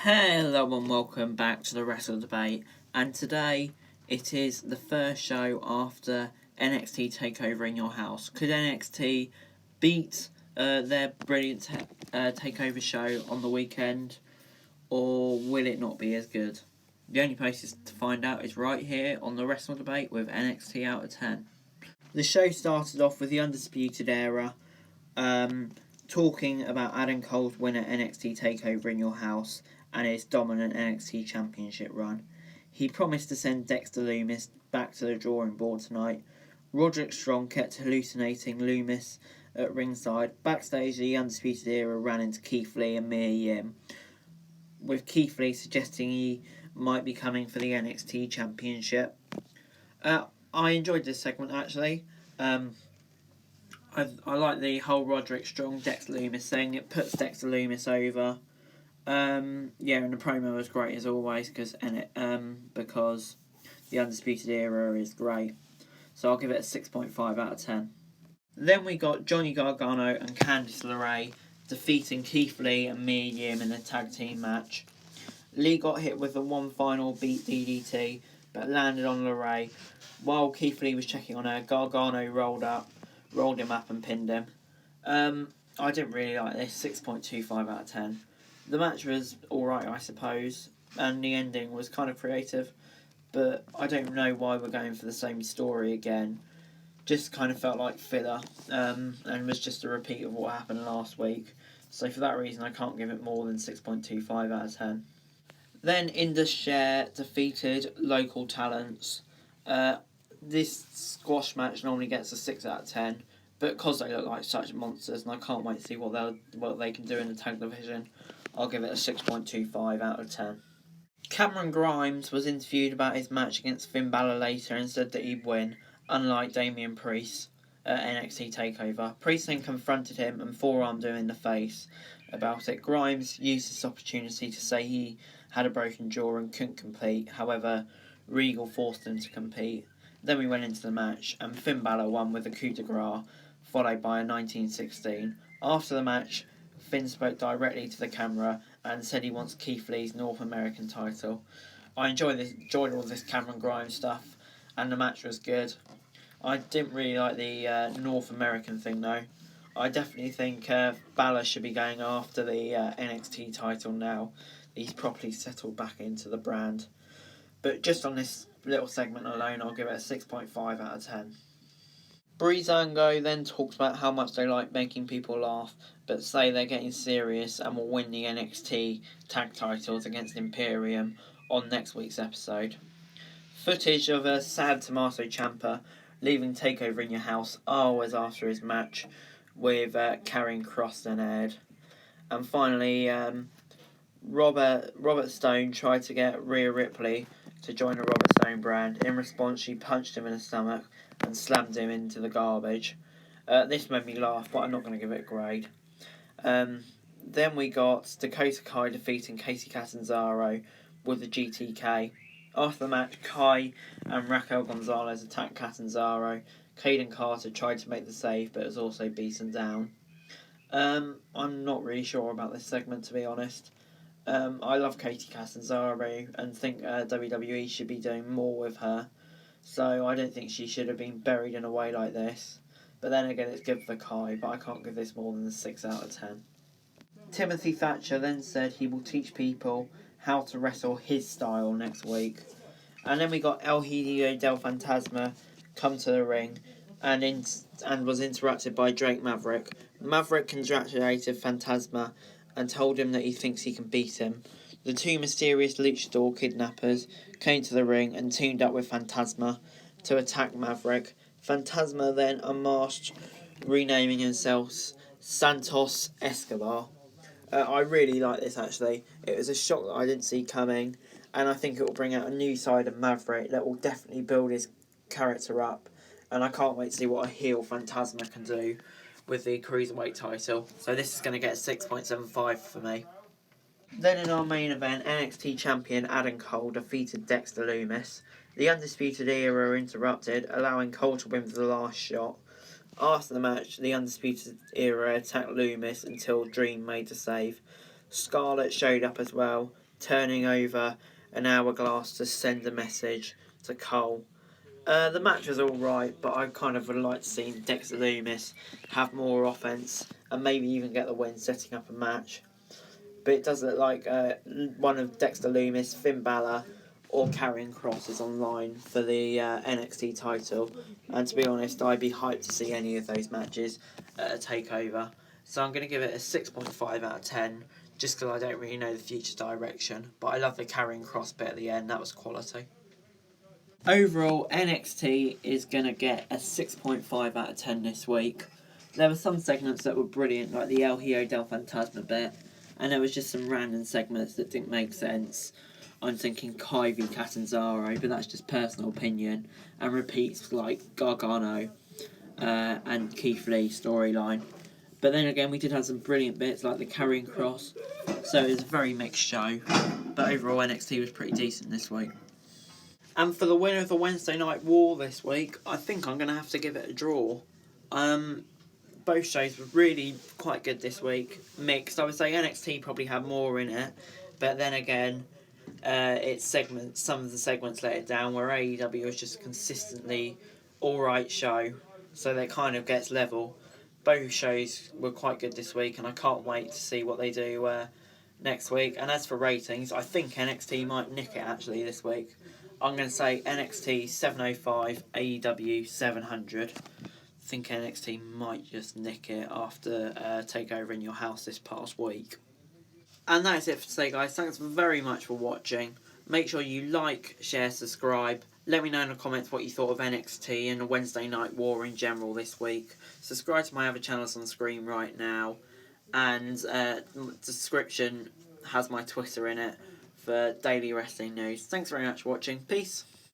Hello and welcome back to the Wrestle Debate, and today it is the first show after NXT Takeover in Your House. Could NXT beat their brilliant Takeover show on the weekend, or will it not be as good? The only place to find out is right here on the Wrestle Debate with NXT Out of 10. The show started off with the Undisputed Era talking about Adam Cole's win at NXT Takeover in Your House and his dominant NXT Championship run. He promised to send Dexter Lumis back to the drawing board tonight. Roderick Strong kept hallucinating Lumis at ringside. Backstage, the Undisputed Era ran into Keith Lee and Mia Yim, with Keith Lee suggesting he might be coming for the NXT Championship. I enjoyed this segment actually. I like the whole Roderick Strong Dexter Lumis thing. It puts Dexter Lumis over. And the promo was great as always because the Undisputed Era is great. So I'll give it a 6.5 out of 10. Then we got Johnny Gargano and Candice LeRae defeating Keith Lee and Mia Yim in a tag team match. Lee got hit with the one final beat DDT, but landed on LeRae. While Keith Lee was checking on her, Gargano rolled him up and pinned him. I didn't really like this, 6.25 out of 10. The match was alright, I suppose, and the ending was kind of creative, but I don't know why we're going for the same story again. Just kind of felt like filler, and was just a repeat of what happened last week. So for that reason, I can't give it more than 6.25 out of 10. Then Indus Sher defeated Local Talents. This squash match normally gets a 6 out of 10, but because they look like such monsters, and I can't wait to see what they can do in the tag division, I'll give it a 6.25 out of 10. Cameron Grimes was interviewed about his match against Finn Balor later and said that he'd win, unlike Damian Priest at NXT TakeOver. Priest then confronted him and forearmed him in the face about it. Grimes used this opportunity to say he had a broken jaw and couldn't compete. However, Regal forced him to compete. Then we went into the match and Finn Balor won with a coup de grace, followed by a 1916. After the match, Finn spoke directly to the camera and said he wants Keith Lee's North American title. I enjoyed all this Cameron Grimes stuff, and the match was good. I didn't really like the North American thing though. I definitely think Balor should be going after the NXT title now. He's properly settled back into the brand. But just on this little segment alone, I'll give it a 6.5 out of 10. Breezango then talks about how much they like making people laugh, but say they're getting serious and will win the NXT tag titles against Imperium on next week's episode. Footage of a sad Tommaso Ciampa leaving Takeover in Your House hours after his match with Karrion Kross then aired. And finally, Robert Stone tried to get Rhea Ripley to join the Robert Stone brand. In response, she punched him in the stomach and slammed him into the garbage. This made me laugh, but I'm not going to give it a grade. Then we got Dakota Kai defeating Kacy Catanzaro with the GTK. After the match, Kai and Raquel Gonzalez attacked Catanzaro. Caden Carter tried to make the save, but was also beaten down. I'm not really sure about this segment, to be honest. I love Kacy Catanzaro and think WWE should be doing more with her. So I don't think she should have been buried in a way like this. But then again, it's good for Kai, but I can't give this more than a 6 out of 10. Timothy Thatcher then said he will teach people how to wrestle his style next week. And then we got El Hijo del Fantasma come to the ring and was interrupted by Drake Maverick. Maverick congratulated Fantasma and told him that he thinks he can beat him. The two mysterious luchador kidnappers came to the ring and teamed up with Fantasma to attack Maverick. Fantasma then unmasked, renaming himself Santos Escobar. I really like this actually. It was a shock that I didn't see coming, and I think it will bring out a new side of Maverick that will definitely build his character up, and I can't wait to see what a heel Fantasma can do with the Cruiserweight title. So this is going to get a 6.75 for me. Then in our main event, NXT champion Adam Cole defeated Dexter Lumis. The Undisputed Era interrupted, allowing Cole to win for the last shot. After the match, the Undisputed Era attacked Lumis until Dream made the save. Scarlett showed up as well, turning over an hourglass to send a message to Cole. The match was alright, but I kind of would like to see Dexter Lumis have more offense and maybe even get the win setting up a match. But it does look like one of Dexter Lumis, Finn Balor, or Karrion Kross is online for the NXT title. And to be honest, I'd be hyped to see any of those matches at a Takeover. So I'm going to give it a 6.5 out of 10, just because I don't really know the future direction. But I love the Karrion Kross bit at the end, that was quality. Overall, NXT is going to get a 6.5 out of 10 this week. There were some segments that were brilliant, like the El Hijo del Fantasma bit, and there was just some random segments that didn't make sense. I'm thinking Kai v Catanzaro, but that's just personal opinion, and repeats like Gargano and Keith Lee storyline. But then again, we did have some brilliant bits like the Karrion Kross, so it was a very mixed show. But overall, NXT was pretty decent this week. And for the winner of the Wednesday Night War this week, I think I'm going to have to give it a draw. Both shows were really quite good this week. Mixed. I would say NXT probably had more in it, but then again, its segments, some of the segments let it down, where AEW was just consistently alright show, so that kind of gets level. Both shows were quite good this week, and I can't wait to see what they do next week. And as for ratings, I think NXT might nick it actually this week. I'm going to say NXT 705, AEW 700. I think NXT might just nick it after Takeover in Your House this past week. And that is it for today, guys. Thanks very much for watching. Make sure you like, share, subscribe. Let me know in the comments what you thought of NXT and the Wednesday Night War in general this week. Subscribe to my other channels on the screen right now. And the description has my Twitter in it for daily wrestling news. Thanks very much for watching. Peace.